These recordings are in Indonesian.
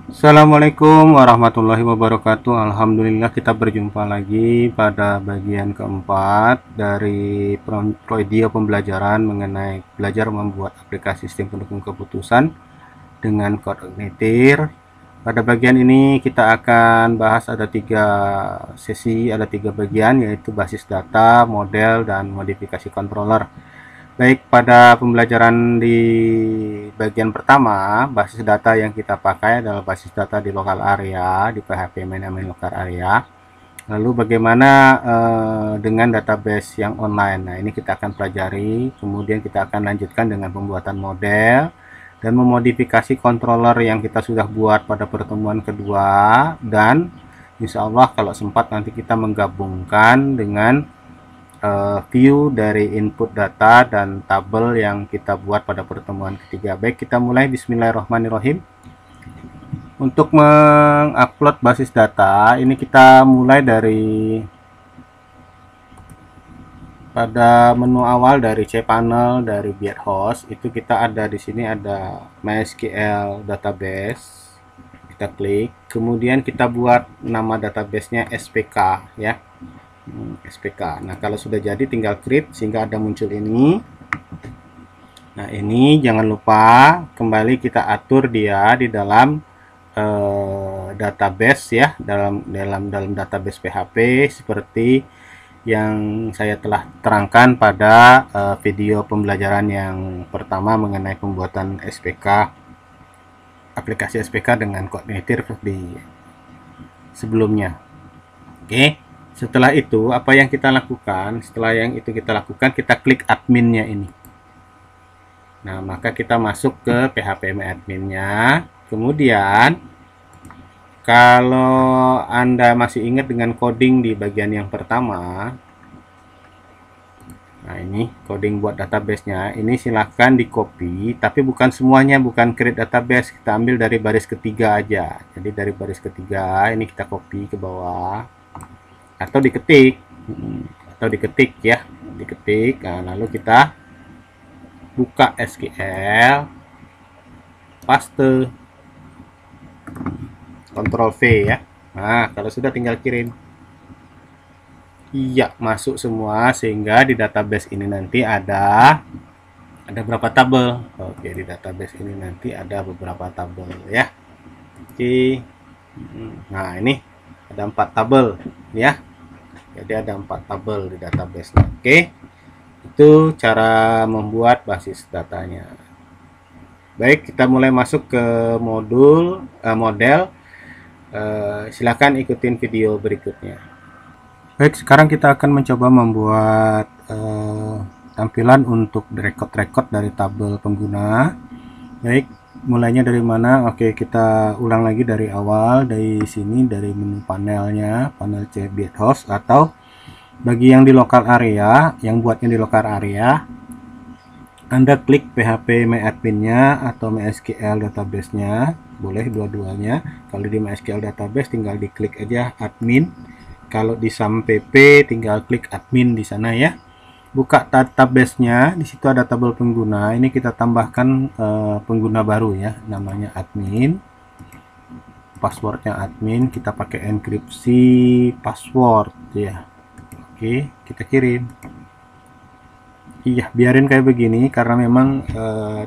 Assalamualaikum warahmatullahi wabarakatuh. Alhamdulillah kita berjumpa lagi pada bagian keempat dari video pembelajaran mengenai belajar membuat aplikasi sistem pendukung keputusan dengan Codeigniter. Pada bagian ini kita akan bahas ada tiga sesi, ada tiga bagian, yaitu basis data, model, dan modifikasi controller. Baik, pada pembelajaran di bagian pertama, basis data yang kita pakai adalah basis data di local area, di PHP main local area. Lalu bagaimana dengan database yang online? Nah, ini kita akan pelajari. Kemudian kita akan lanjutkan dengan pembuatan model dan memodifikasi controller yang kita sudah buat pada pertemuan kedua. Dan insya Allah kalau sempat nanti kita menggabungkan dengan view dari input data dan tabel yang kita buat pada pertemuan ketiga. Baik, kita mulai. Bismillahirrahmanirrahim. Untuk mengupload basis data, ini kita mulai dari pada menu awal dari cPanel dari Host. Itu kita ada di sini ada MySQL database. Kita klik, kemudian kita buat nama databasenya SPK ya. SPK. Nah, kalau sudah jadi tinggal create sehingga ada muncul ini. Nah, ini jangan lupa kembali kita atur dia di dalam database ya, dalam database PHP seperti yang saya telah terangkan pada video pembelajaran yang pertama mengenai pembuatan SPK, aplikasi SPK dengan Codeigniter di sebelumnya. Oke. Setelah itu, apa yang kita lakukan? Setelah yang itu kita lakukan, kita klik adminnya ini. Nah, maka kita masuk ke PHP adminnya. Kemudian, kalau Anda masih ingat dengan coding di bagian yang pertama, nah ini coding buat database-nya. Ini silahkan di copy, tapi bukan semuanya, bukan create database. Kita ambil dari baris ketiga aja. Jadi dari baris ketiga, ini kita copy ke bawah. Atau diketik ya, diketik. Nah, lalu kita buka SQL, paste, Ctrl V ya. Nah, kalau sudah tinggal kirim. Iya, masuk semua sehingga di database ini nanti ada berapa tabel. Oke, di database ini nanti ada beberapa tabel ya. Oke. Nah, ini ada 4 tabel ya. Jadi ada 4 tabel di database. Oke, itu cara membuat basis datanya. Baik, kita mulai masuk ke model. Silakan ikutin video berikutnya. Baik, sekarang kita akan mencoba membuat tampilan untuk record dari tabel pengguna. Baik, mulainya dari mana? Oke, kita ulang lagi dari awal, dari sini, dari menu panelnya, panel Host, atau bagi yang di local area, yang buatnya di local area, Anda klik PHP MyAdmin-nya atau MySQL database-nya, boleh dua-duanya. Kalau di MySQL database tinggal diklik aja admin. Kalau di SAMPP tinggal klik admin di sana ya. Buka database-nya, di situ ada tabel pengguna. Ini kita tambahkan pengguna baru ya, namanya admin. Passwordnya admin, kita pakai enkripsi password ya. Oke, kita kirim. Iya, biarin kayak begini karena memang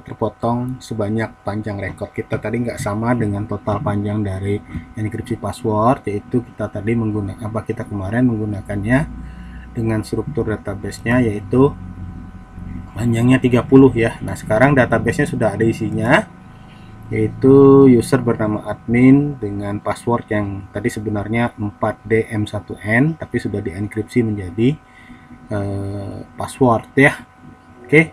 terpotong sebanyak panjang record kita tadi nggak sama dengan total panjang dari enkripsi password, yaitu kita tadi menggunakan kita kemarin menggunakannya dengan struktur database-nya yaitu panjangnya 30 ya. Nah, sekarang database-nya sudah ada isinya, yaitu user bernama admin dengan password yang tadi sebenarnya 4DM1N tapi sudah dienkripsi menjadi password ya. Oke.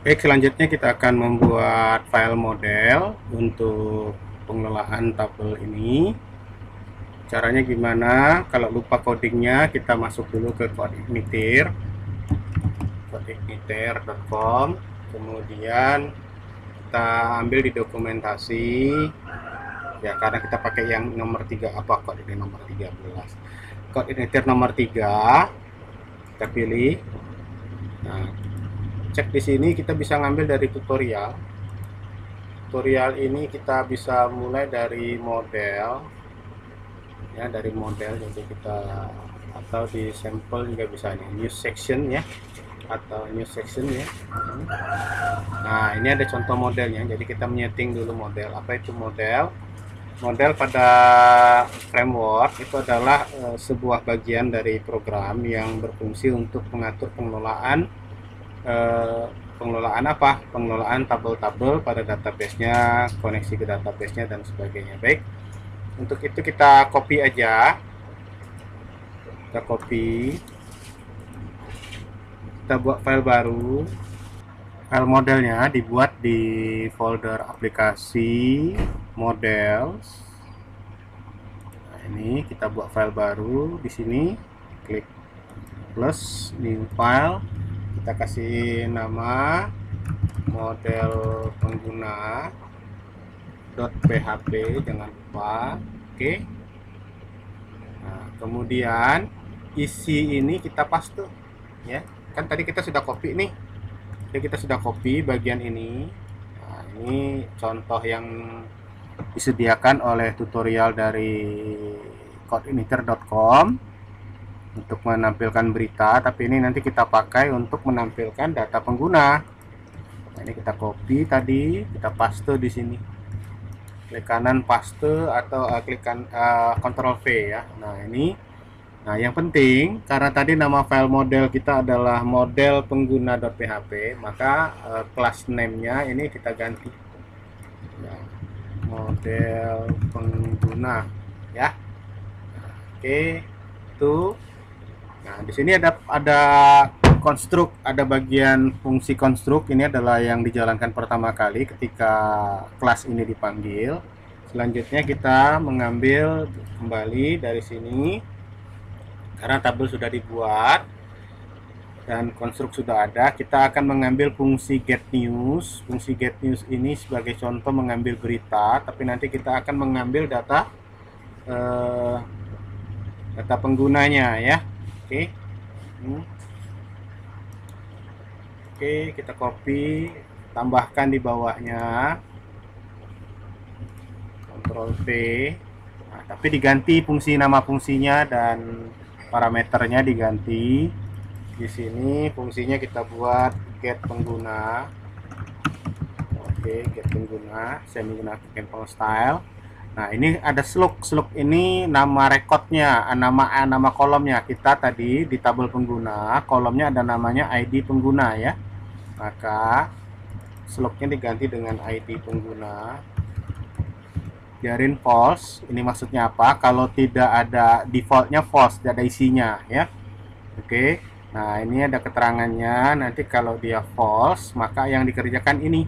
Baik, selanjutnya kita akan membuat file model untuk pengelolaan tabel ini. Caranya gimana? Kalau lupa codingnya, kita masuk dulu ke Codeigniter, codeigniter.com. Kemudian kita ambil di dokumentasi ya, karena kita pakai yang nomor 3 apa, Codeigniter nomor 13. Codeigniter nomor 3 kita pilih. Nah, cek di sini kita bisa ngambil dari tutorial. tutorial ini kita bisa mulai dari model ya, dari model. Jadi kita atau di sampel juga bisa nih, new section ya, atau new section ya. Nah, ini ada contoh modelnya. Jadi kita menyeting dulu model. Apa itu model? Model pada framework itu adalah sebuah bagian dari program yang berfungsi untuk mengatur pengelolaan apa? Pengelolaan tabel-tabel pada database-nya, koneksi ke database-nya dan sebagainya. Baik. Untuk itu kita copy aja. Kita copy. Kita buat file baru. File modelnya dibuat di folder aplikasi models. Nah, ini kita buat file baru di sini, klik plus new file, kita kasih nama model pengguna .php, jangan lupa. Oke. Nah, kemudian isi ini kita paste ya. Kan tadi kita sudah copy nih. Jadi kita sudah copy bagian ini. Nah, ini contoh yang disediakan oleh tutorial dari codeiniter.com untuk menampilkan berita, tapi ini nanti kita pakai untuk menampilkan data pengguna. Nah, ini kita copy tadi, kita paste di sini. Klik kanan paste atau klik Ctrl V ya. Nah, yang penting karena tadi nama file model kita adalah model pengguna.php, maka class name-nya ini kita ganti. Ya, model pengguna ya. Oke, itu. Nah, di sini ada konstruk, ada bagian fungsi konstruk. Ini adalah yang dijalankan pertama kali ketika kelas ini dipanggil. Selanjutnya kita mengambil kembali dari sini. Karena tabel sudah dibuat dan konstruk sudah ada, kita akan mengambil fungsi get news. Fungsi get news ini sebagai contoh mengambil berita, tapi nanti kita akan mengambil data data penggunanya ya. Oke. Oke, kita copy, tambahkan di bawahnya, Ctrl V. Nah, tapi diganti fungsi, nama fungsinya dan parameternya diganti. Di sini fungsinya kita buat get pengguna. Oke, get pengguna, saya menggunakan cancel style. Nah, ini ada slug. Slug ini nama rekodnya, nama kolomnya. Kita tadi di tabel pengguna, kolomnya ada namanya ID pengguna ya. Maka slugnya diganti dengan ID pengguna. Biarin false. Ini maksudnya apa? Kalau tidak ada defaultnya false, tidak ada isinya ya. Oke. Nah, ini ada keterangannya. Nanti kalau dia false, maka yang dikerjakan ini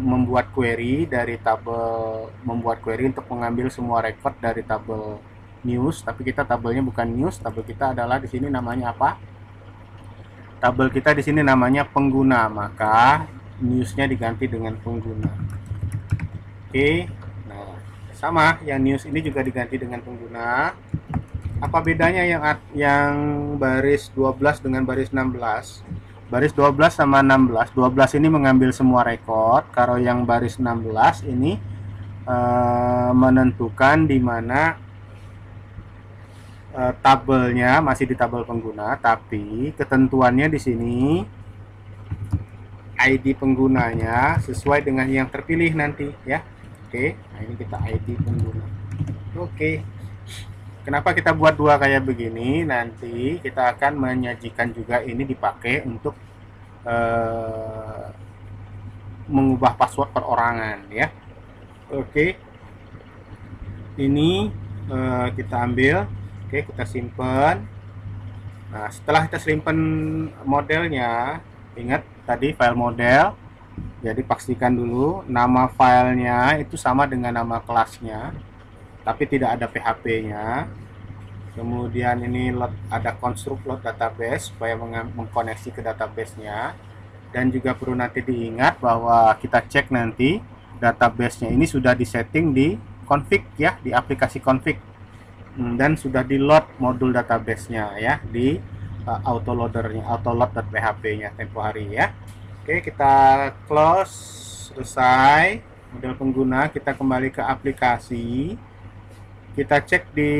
membuat query dari tabel, membuat query untuk mengambil semua record dari tabel news. Tapi kita tabelnya bukan news, tabel kita adalah di sini namanya apa? Tabel kita di sini namanya pengguna, maka newsnya diganti dengan pengguna. Oke, nah sama, yang news ini juga diganti dengan pengguna. Apa bedanya yang baris 12 dengan baris 16? Baris 12 sama 16, 12 ini mengambil semua rekod. Kalau yang baris 16 ini menentukan di mana tabelnya masih di tabel pengguna, tapi ketentuannya di sini ID penggunanya sesuai dengan yang terpilih nanti ya. Oke, nah ini kita ID pengguna. Oke, kenapa kita buat dua kayak begini? Nanti kita akan menyajikan juga ini dipakai untuk mengubah password perorangan ya. Oke, ini kita ambil. Oke, kita simpan. Nah, setelah kita simpan modelnya, ingat tadi file model. Jadi pastikan dulu nama filenya itu sama dengan nama kelasnya, tapi tidak ada PHP-nya. Kemudian ini ada konstruk load database supaya mengkoneksi ke database-nya. Dan juga perlu nanti diingat bahwa kita cek nanti database-nya ini sudah disetting di config ya, di aplikasi config. Dan sudah di load modul database-nya ya di autoloader-nya, autoload.php-nya tempo hari ya. Oke, kita close selesai model pengguna, kita kembali ke aplikasi, kita cek di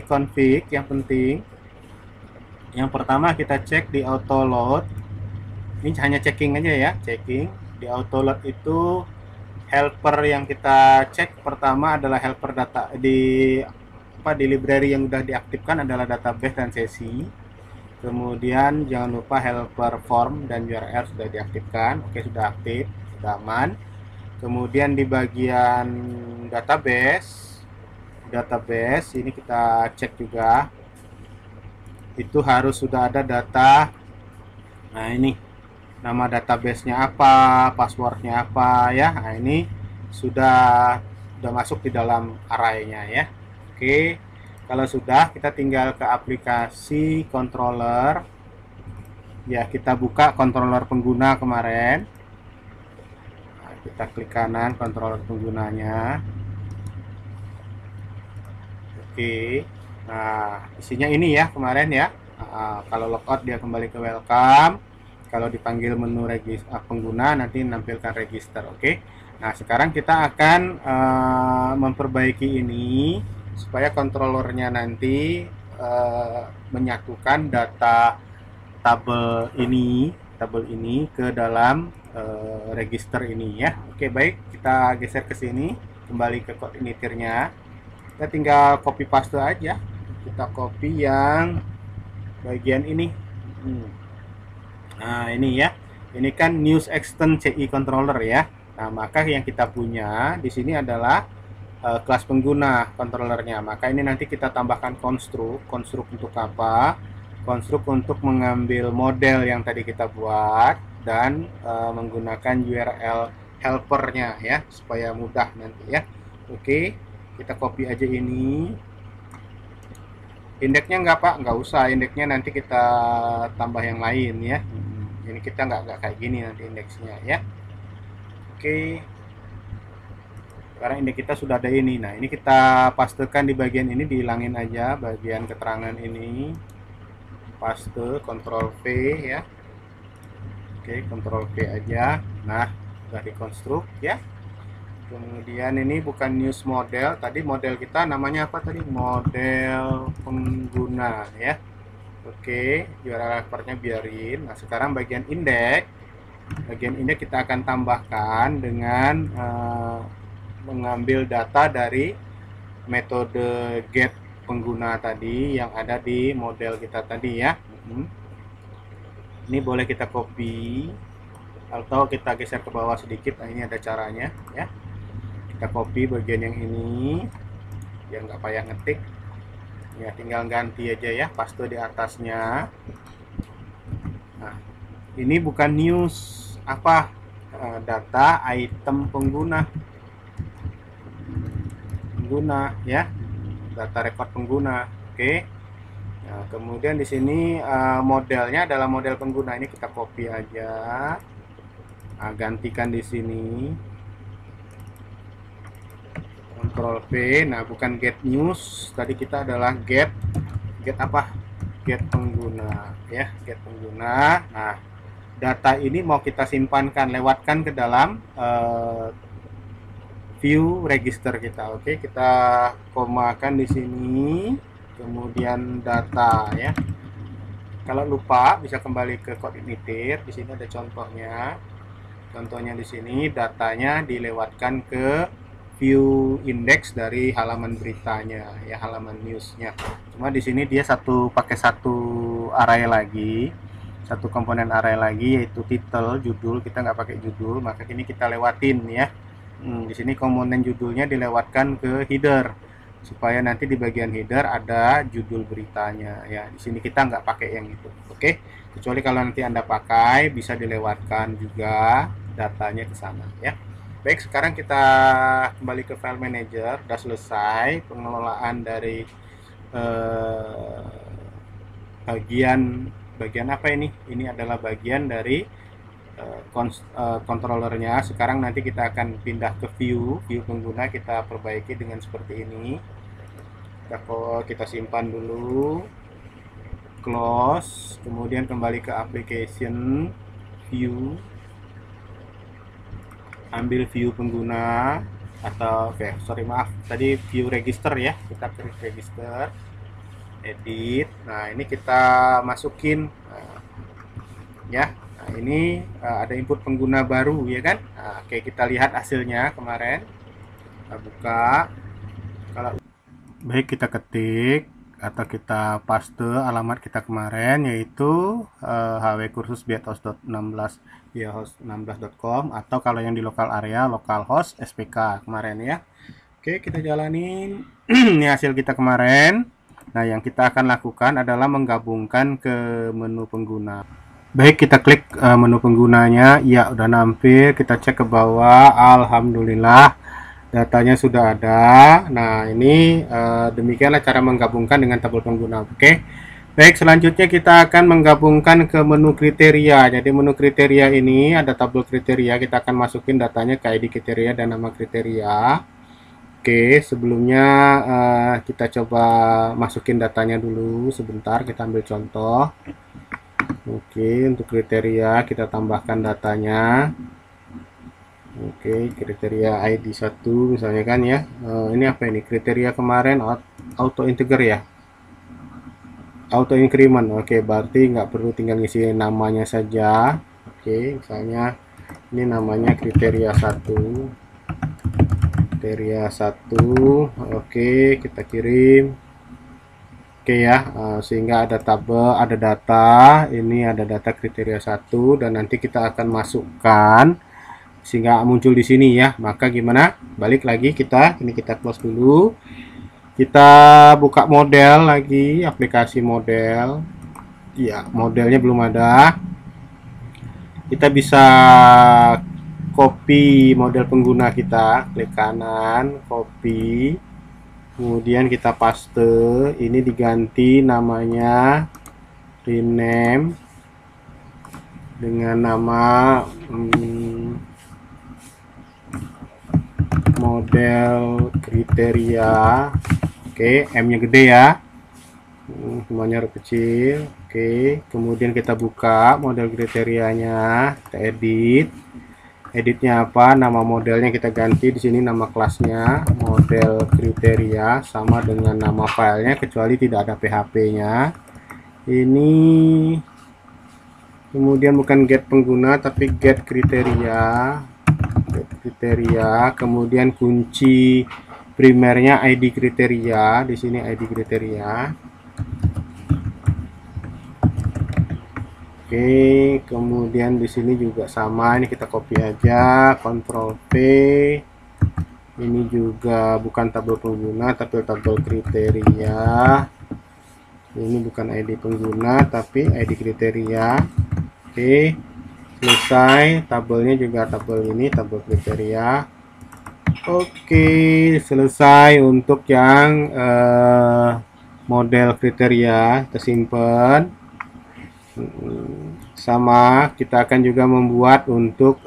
config. Yang penting yang pertama kita cek di auto load. Ini hanya checking aja ya, checking di auto load. Itu helper yang kita cek pertama adalah helper data di library yang sudah diaktifkan adalah database dan sesi. Kemudian jangan lupa helper form dan URL sudah diaktifkan. Oke, sudah aktif, sudah aman. Kemudian di bagian database ini kita cek juga, itu harus sudah ada data. Nah, ini nama database-nya apa, passwordnya apa ya. Nah, ini sudah masuk di dalam array-nya ya. Oke, kalau sudah, kita tinggal ke aplikasi controller ya, kita buka controller pengguna kemarin. Nah, kita klik kanan controller penggunanya. Oke, nah isinya ini ya kemarin ya. Kalau logout dia kembali ke welcome, kalau dipanggil menu pengguna nanti menampilkan register. Oke, nah sekarang kita akan memperbaiki ini supaya controllernya nanti menyatukan data tabel ini ke dalam register ini ya. Oke, baik, kita geser ke sini, kembali ke koordinatornya. Kita tinggal copy paste aja. Kita copy yang bagian ini. Nah, ini ya. Ini kan news extend CI controller ya. Nah, maka yang kita punya di sini adalah kelas pengguna controllernya. Maka ini nanti kita tambahkan konstruk untuk apa? Konstruk untuk mengambil model yang tadi kita buat dan menggunakan URL helpernya ya, supaya mudah nanti ya. Oke, kita copy aja ini. Indeksnya enggak Pak, nggak usah. Indeksnya nanti kita tambah yang lain ya. Ini kita nggak kayak gini nanti indeksnya ya. Oke, sekarang indeks kita sudah ada ini. Nah, ini kita pastekan di bagian ini, dihilangin aja bagian keterangan ini. Paste, Ctrl V ya. Oke, Ctrl V aja. Nah, sudah dikonstruk ya. Kemudian ini bukan news model. Tadi model kita namanya apa tadi? Model pengguna ya. Oke, URL helpernya biarin. Nah, sekarang bagian indeks. Bagian indeks kita akan tambahkan dengan mengambil data dari metode get pengguna tadi yang ada di model kita tadi ya. Ini boleh kita copy atau kita geser ke bawah sedikit. Nah, ini ada caranya ya. Kita copy bagian yang ini biar nggak payah ngetik ya, tinggal ganti aja ya, paste di atasnya. Nah, ini bukan news apa, data item pengguna ya, data record pengguna. Oke. Nah, kemudian di sini modelnya adalah model pengguna. Ini kita copy aja. Nah, gantikan di sini. Ctrl V. Nah, bukan get news. Tadi kita adalah get apa? Get pengguna ya, get pengguna. Nah, data ini mau kita simpankan, lewatkan ke dalam view register kita. Oke, kita komakan di sini, kemudian data ya. Kalau lupa bisa kembali ke koordinator. Di sini ada contohnya. Contohnya di sini datanya dilewatkan ke view index dari halaman beritanya ya, halaman newsnya. Cuma di sini dia pakai satu array lagi, satu komponen array lagi, yaitu title, judul. Kita nggak pakai judul, maka ini kita lewatin ya. Di sini komponen judulnya dilewatkan ke header supaya nanti di bagian header ada judul beritanya ya. Di sini kita nggak pakai yang itu. Oke, kecuali kalau nanti Anda pakai bisa dilewatkan juga datanya ke sana ya. Baik, sekarang kita kembali ke file manager. Sudah selesai pengelolaan dari bagian apa ini? Ini adalah bagian dari controllernya. Sekarang nanti kita akan pindah ke view pengguna, kita perbaiki dengan seperti ini. Kita simpan dulu, close, kemudian kembali ke application, view. ambil view pengguna atau maaf tadi view register ya, kita klik register, edit. Nah ini kita masukin ya. Nah ini ada input pengguna baru ya kan. Nah, oke, kita lihat hasilnya kemarin, kita buka. Kalau baik, kita ketik atau kita paste alamat kita kemarin, yaitu hwkursus.biatos.16.com, atau kalau yang di lokal area localhost SPK kemarin ya. Oke, kita jalanin. Ini hasil kita kemarin. Nah, yang kita akan lakukan adalah menggabungkan ke menu pengguna. Baik, kita klik menu penggunanya. Ya, udah nampil. Kita cek ke bawah. Alhamdulillah, datanya sudah ada. Nah, ini demikianlah cara menggabungkan dengan tabel pengguna. Oke. Baik, selanjutnya kita akan menggabungkan ke menu kriteria. Jadi menu kriteria ini ada tabel kriteria. Kita akan masukin datanya ke ID kriteria dan nama kriteria. Oke, sebelumnya kita coba masukin datanya dulu sebentar. Kita ambil contoh. Oke, untuk kriteria kita tambahkan datanya. Oke, kriteria ID 1 misalnya kan ya. Ini apa ini? Kriteria kemarin auto integer ya. Auto increment. Oke, berarti nggak perlu, tinggal ngisi namanya saja. Oke, misalnya ini namanya kriteria 1. Kriteria 1. Oke, kita kirim. Oke ya, sehingga ada tabel, ada data. Ini ada data kriteria 1 dan nanti kita akan masukkan sehingga muncul di sini ya. Maka gimana? Balik lagi ini kita close dulu. Kita buka model lagi, aplikasi model. Ya, modelnya belum ada. Kita bisa copy model pengguna kita, klik kanan, copy. Kemudian kita paste, ini diganti namanya, rename dengan nama model kriteria. Oke, M-nya gede ya, semuanya huruf kecil. Oke, kemudian kita buka model kriterianya, kita editnya apa, nama modelnya kita ganti di sini, nama kelasnya model kriteria sama dengan nama filenya kecuali tidak ada PHP-nya. Ini kemudian bukan get pengguna tapi get kriteria. Kemudian kunci primernya ID kriteria, di sini ID kriteria. Oke, kemudian di sini juga sama, ini kita copy aja, Ctrl V. Ini juga bukan tabel pengguna tapi tabel kriteria. Ini bukan ID pengguna tapi ID kriteria. Oke, selesai. Tabelnya juga tabel ini, tabel kriteria. Oke, selesai untuk yang model kriteria. Kita simpan. Sama, kita akan juga membuat untuk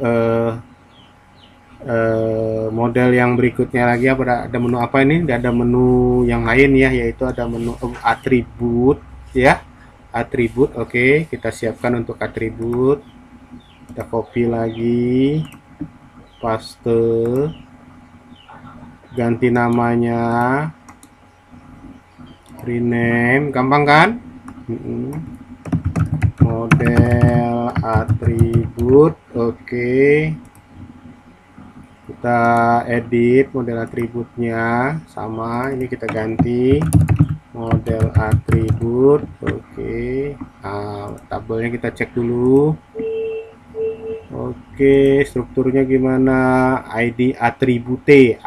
model yang berikutnya lagi. Ada menu apa ini? Ada menu yang lain ya, yaitu ada menu atribut ya, atribut. Oke, kita siapkan untuk atribut. Kita copy lagi, paste, ganti namanya, rename, gampang kan? Model atribut. Oke, kita edit model atributnya, sama, ini kita ganti model atribut. Oke, tabelnya kita cek dulu. Oke, strukturnya gimana? ID atribute ya,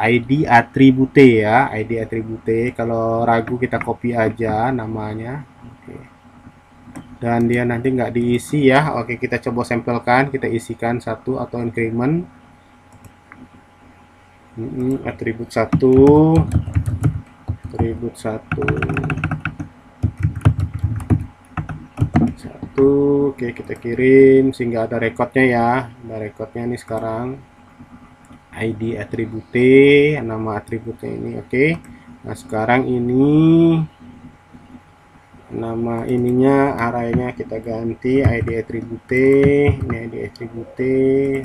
ID atribute. Kalau ragu kita copy aja namanya. Oke, dan dia nanti nggak diisi ya. Oke, kita coba sampelkan, kita isikan satu atau increment. Atribut 1, atribut 1. Oke, kita kirim sehingga ada rekodnya ya, ada rekodnya nih sekarang, ID atribute, nama atributnya ini. Oke, nah sekarang ini nama ininya, arraynya kita ganti ID atribute, ini ID atribute,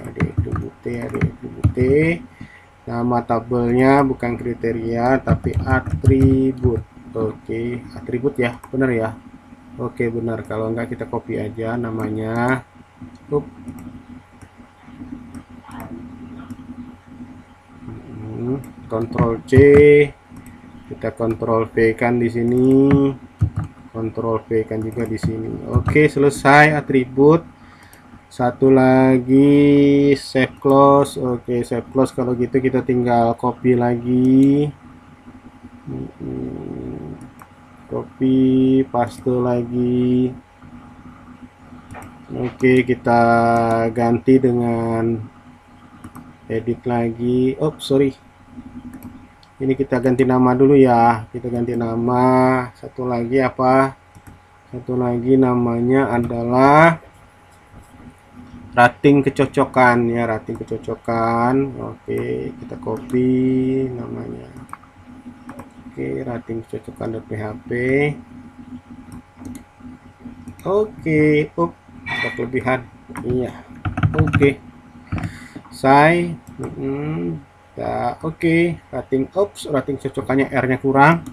ID atribute, ID atribute. Oke, nama tabelnya bukan kriteria tapi atribut. Oke, atribut ya, benar ya. Oke, benar. Kalau enggak kita copy aja namanya. Ctrl C, kita Ctrl V kan di sini, Ctrl V kan juga di sini. Oke, selesai atribut. Satu lagi save close. Oke, save close. Kalau gitu kita tinggal copy lagi, copy paste lagi. Oke, kita ganti dengan edit lagi. Oh, sorry, ini kita ganti nama dulu ya. Kita ganti nama. Satu lagi apa? Satu lagi namanya adalah rating kecocokan ya, rating kecocokan. Oke, kita copy namanya. Oke, rating kecocokan.php. Oke, ada kelebihan. Iya. Oke. Saya ya, oke, rating cocokannya R-nya kurang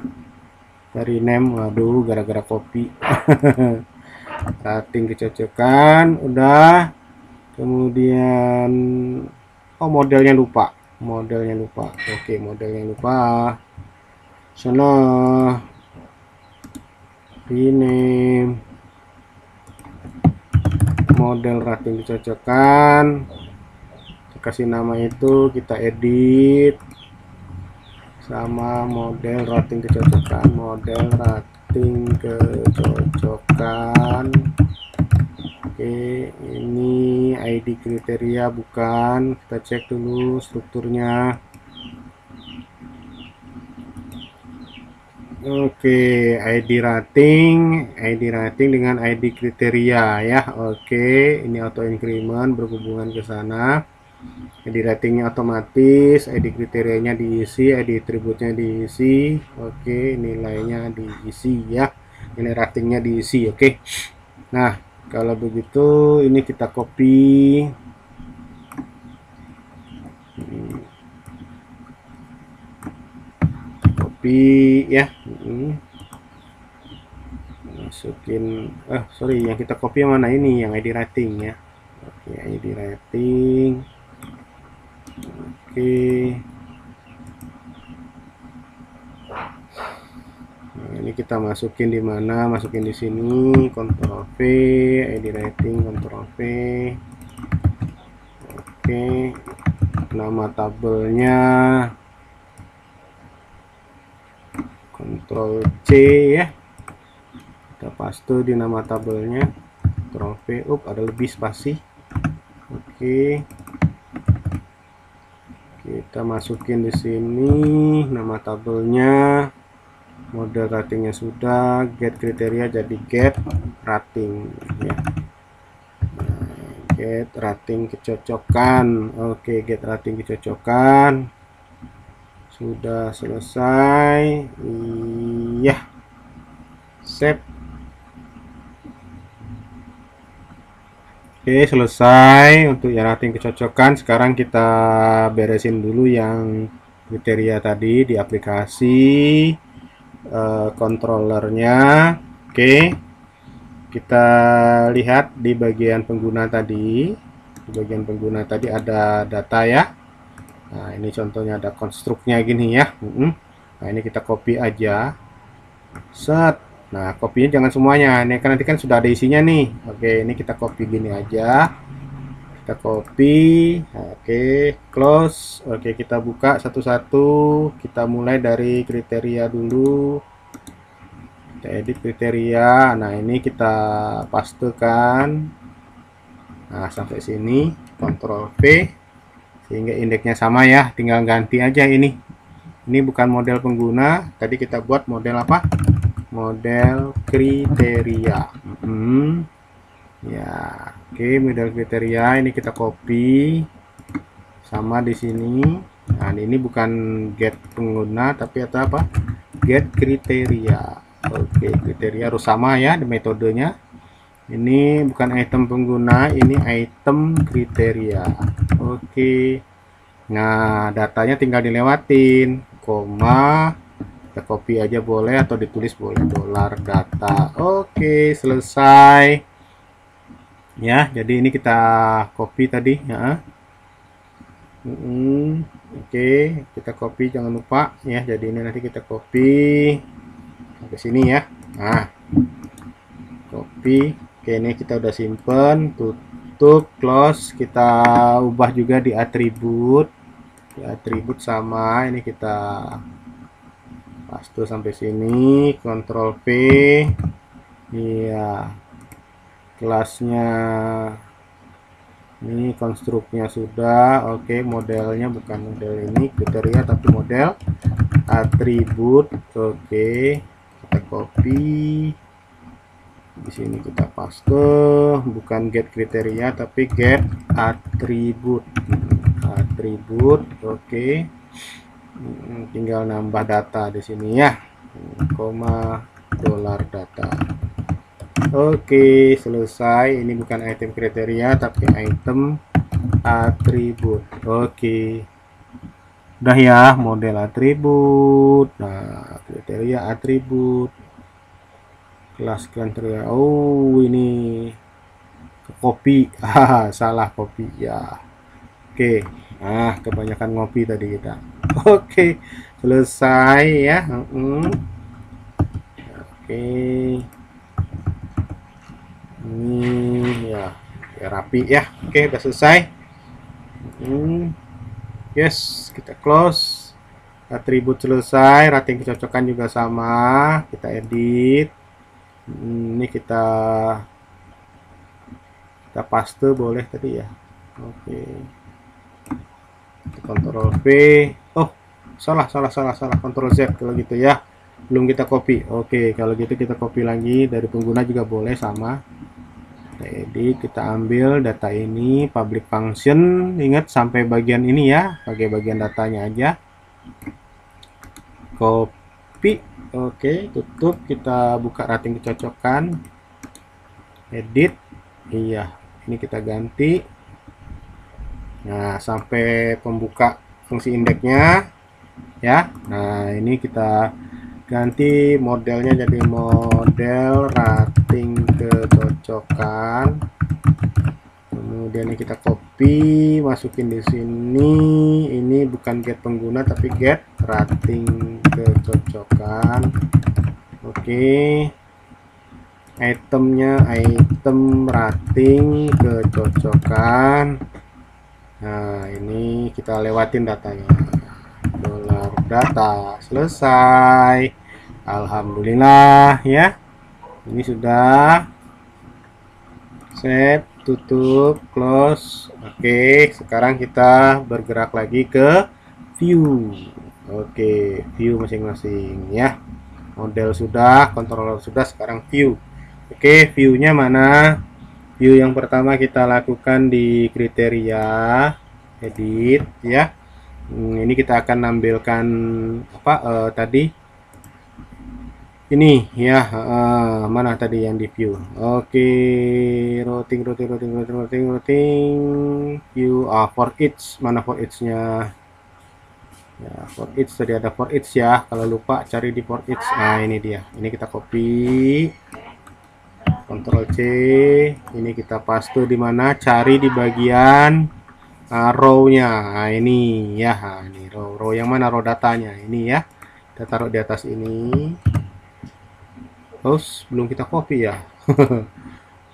dari name. Waduh, gara-gara copy. Rating kecocokan udah. Kemudian modelnya lupa. Oke, modelnya lupa. Sana rename model rating kecocokan, kasih nama itu, kita edit sama model rating kecocokan, Oke, ini ID kriteria bukan, kita cek dulu strukturnya. Oke, ID rating dengan ID kriteria ya. Oke, ini auto increment berhubungan ke sana. ID ratingnya otomatis, ID kriterianya diisi, ID atributnya diisi. Oke, nilainya diisi ya, nilai ratingnya diisi. Oke, nah kalau begitu ini kita copy, ya, masukin. Sorry, yang kita copy yang mana ini, yang ID rating ya. Oke, ID rating. Oke, nah, ini kita masukin di mana? Masukin di sini. Ctrl V, ID rating, Ctrl V. Oke, nama tabelnya Ctrl C ya. Kita paste di nama tabelnya. Ctrl V. Ada lebih spasi. Oke. Kita masukin di sini nama tabelnya, model ratingnya sudah, get kriteria jadi get rating ya. Get rating kecocokan. Oke, get rating kecocokan sudah selesai. Iya, save. Oke, selesai untuk yang rating kecocokan. Sekarang kita beresin dulu yang kriteria tadi di aplikasi controllernya. Oke, kita lihat di bagian pengguna tadi. Di bagian pengguna tadi ada data ya. Nah, ini contohnya ada konstruknya gini ya. Nah, ini kita copy aja. Set. Nah, kopinya jangan semuanya. Ini kan nanti kan sudah ada isinya nih. Oke, ini kita copy gini aja. Kita copy. Oke, close. Oke, kita buka satu-satu. Kita mulai dari kriteria dulu. Kita edit kriteria. Nah, ini kita pastekan. Nah, sampai sini. Ctrl V. Sehingga indeksnya sama ya. Tinggal ganti aja ini. Ini bukan model pengguna. Tadi kita buat model apa? Model kriteria. Ya, oke, model kriteria ini kita copy sama di sini. Nah, ini bukan get pengguna tapi atau apa? Get kriteria. Oke, kriteria harus sama ya di metodenya. Ini bukan item pengguna, ini item kriteria. Oke. Nah, datanya tinggal dilewatin, koma, kita copy aja boleh atau ditulis boleh, dolar data. Oke, selesai. Ya, jadi ini kita copy tadi, ya. Oke, kita copy, jangan lupa ya. Jadi ini nanti kita copy sampai sini ya. Nah, copy. Oke, ini kita udah simpen, tutup, close. Kita ubah juga di atribut. Di atribut sama, ini kita paste sampai sini, Ctrl V. Iya, kelasnya ini, konstruknya sudah. Oke, modelnya bukan model ini kriteria tapi model atribut. Oke, kita copy, di sini kita paste, bukan get kriteria tapi get atribut. Oke, tinggal nambah data di sini ya, koma dolar data. Oke, selesai. Ini bukan item kriteria tapi item atribut. Oke, udah ya, model atribut. Nah, kriteria atribut, kelas kriteria. Oh, ini ke copy. Salah copy ya. Oke, nah kebanyakan ngopi tadi kita. Oke, selesai ya. Oke, ini ya, rapi ya. Oke, udah selesai. Yes, kita close. Atribut selesai, rating kecocokan juga sama. Kita edit. Ini kita paste boleh tadi ya. Oke, Ctrl V. Oh, salah, Ctrl Z kalau gitu ya, belum kita copy. Oke, kalau gitu kita copy lagi dari pengguna juga boleh sama. Kita edit, kita ambil data ini, public function, ingat sampai bagian ini ya, pakai bagian datanya aja, copy. Oke, tutup, kita buka rating kecocokan, edit. Iya, ini kita ganti. Nah, sampai pembuka fungsi indeksnya ya. Nah, ini kita ganti modelnya jadi model rating kecocokan. Kemudian ini kita copy, masukin di sini. Ini bukan get pengguna tapi get rating kecocokan. Oke, itemnya item rating kecocokan. Nah, ini kita lewatin datanya, dolar data. Selesai, alhamdulillah ya. Ini sudah save, tutup, close. Oke, sekarang kita bergerak lagi ke view. Oke, view masing-masing ya. Model sudah, controller sudah, sekarang view. Oke, viewnya mana? View yang pertama kita lakukan di kriteria edit ya. Ini kita akan nampilkan apa tadi ini ya, mana tadi yang di view. Oke, routing view for each, mana for each-nya ya. For each tadi ada for each ya, kalau lupa cari di for each. Nah, ini dia, ini kita copy, Ctrl C, ini kita paste di mana, cari di bagian row-nya. Nah, ini ya, ini row yang mana, row datanya ini ya, kita taruh di atas ini. Terus belum kita copy ya.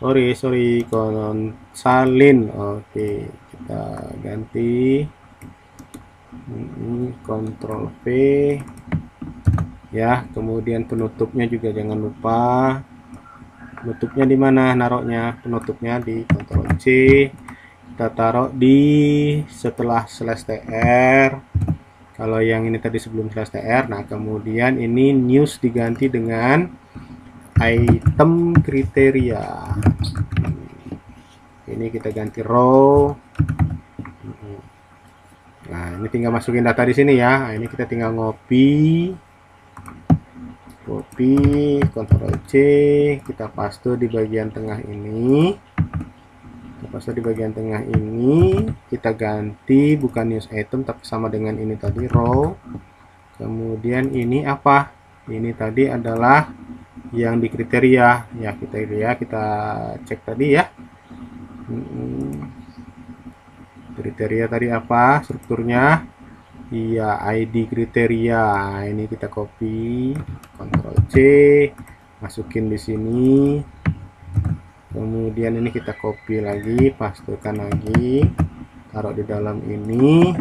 sorry, salin. Oke, kita ganti, Ctrl V ya. Kemudian penutupnya juga jangan lupa. Penutupnya di mana naruhnya? Penutupnya di Ctrl C, kita taruh di setelah /tr. Kalau yang ini tadi sebelum /tr. Nah, kemudian ini news diganti dengan item kriteria. Ini kita ganti row. Nah, ini tinggal masukin data di sini ya. Nah, ini kita tinggal copy, Ctrl C, kita paste di bagian tengah ini, kita paste di bagian tengah ini, kita ganti bukan news item tapi sama dengan ini tadi, row. Kemudian ini apa? Ini tadi adalah yang di kriteria ya, kita cek tadi ya. Kriteria tadi apa strukturnya? Iya, ID kriteria. Ini kita copy, Ctrl C, masukin di sini. Kemudian ini kita copy lagi, pastekan lagi, taruh di dalam ini.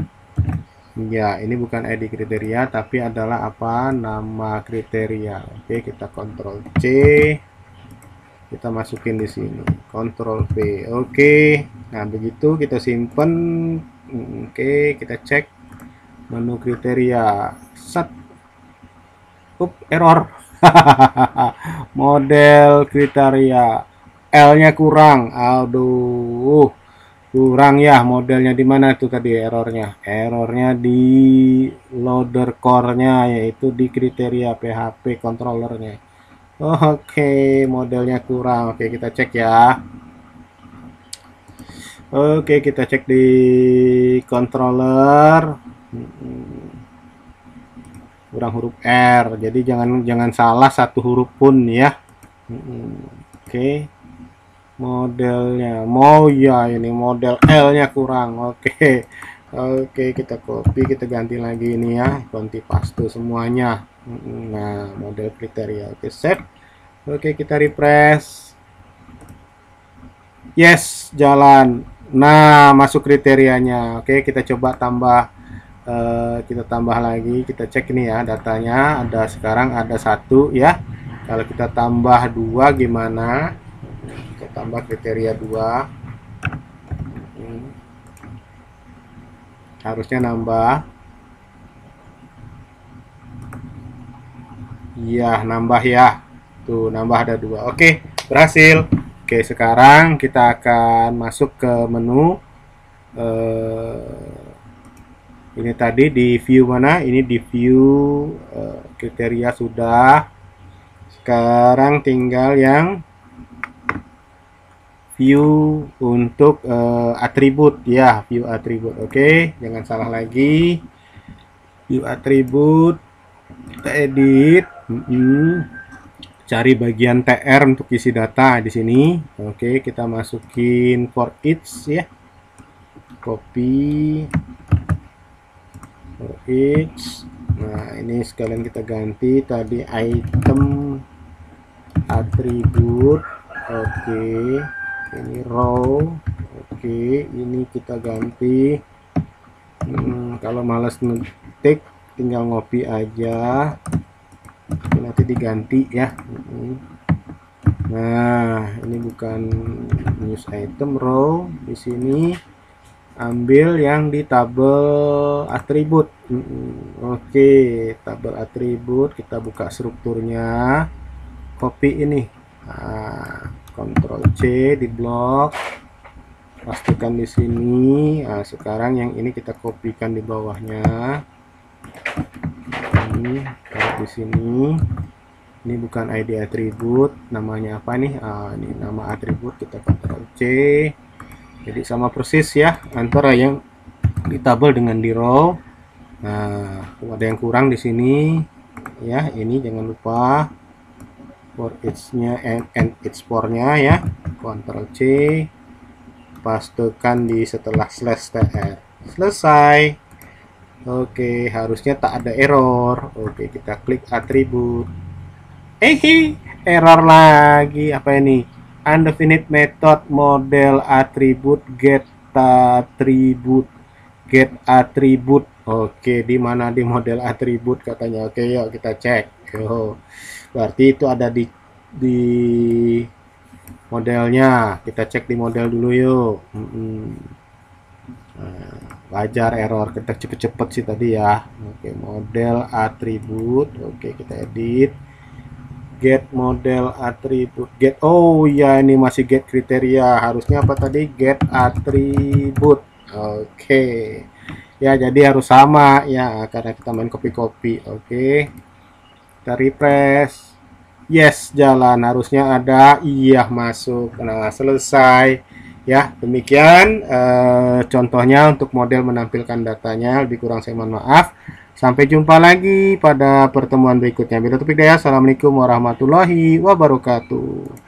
Ya, ini bukan ID kriteria tapi adalah apa? Nama kriteria. Oke, kita Ctrl C. Kita masukin di sini. Ctrl V. Oke. Nah, begitu kita simpen. Oke, kita cek menu kriteria. Set. Error. Model kriteria L-nya kurang. Aduh. Kurang ya, modelnya di mana itu tadi errornya? Errornya di loader core-nya, yaitu di kriteria PHP controllernya. Oke, modelnya kurang. Oke, kita cek ya. Oke, kita cek di controller. Kurang huruf R. Jadi jangan salah satu huruf pun ya. Oke. Modelnya ya, ini model L-nya kurang. Oke, kita copy, kita ganti lagi ini ya, ganti paste semuanya. Nah, model kriteria. Oke, save. Oke, kita refresh. Yes, jalan. Nah, masuk kriterianya. Oke, kita coba tambah, kita tambah lagi, kita cek ini ya, datanya ada sekarang ada 1 ya. Kalau kita tambah 2 gimana? Tambah kriteria 2, harusnya nambah ya, nambah ya, tuh nambah ada 2. Oke, berhasil. Oke, sekarang kita akan masuk ke menu ini tadi di view mana, ini di view kriteria sudah. Sekarang tinggal yang view untuk atribut ya, view atribut. Oke, jangan salah lagi, view atribut, kita edit, cari bagian TR untuk isi data di sini. Oke, kita masukin for each ya, copy for each. Nah, ini sekalian kita ganti tadi item atribut. Oke, ini row. Oke, ini kita ganti. Kalau males ngetik tinggal ngopi aja, nanti diganti ya. Nah, ini bukan news item row, di sini ambil yang di tabel atribut. Oke, tabel atribut, kita buka strukturnya, copy ini. Nah, Ctrl C di blok, pastikan di sini. Nah, sekarang yang ini kita kopikan di bawahnya. Ini taruh di sini. Ini bukan ID atribut, namanya apa nih? Ini nama atribut, kita Ctrl C. Jadi sama persis ya antara yang di tabel dengan di row. Nah, ada yang kurang di sini ya. Ini jangan lupa for each-nya and each for-nya ya. Ctrl C, pastekan di setelah slash tr. Selesai. Oke, harusnya tak ada error. Oke, kita klik atribut. Error lagi. Apa ini? Undefined method model atribut get atribut. Oke, di mana di model atribut katanya. Oke, yuk kita cek. Berarti itu ada di modelnya. Kita cek di model dulu yuk. Nah, wajar error, kita cepet-cepet sih tadi ya. Oke, model atribut. Oke, kita edit. Get model atribut. Get, oh ya, ini masih get kriteria. Harusnya apa tadi? Get atribut. Oke. Ya, jadi harus sama ya, karena kita main copy-copy. Oke. Kita refresh. Yes, jalan. Harusnya ada. Iya, masuk. Nah, selesai. Ya, demikian contohnya untuk model menampilkan datanya. Lebih kurang saya mohon maaf. Sampai jumpa lagi pada pertemuan berikutnya. Bila topik daya, assalamualaikum warahmatullahi wabarakatuh.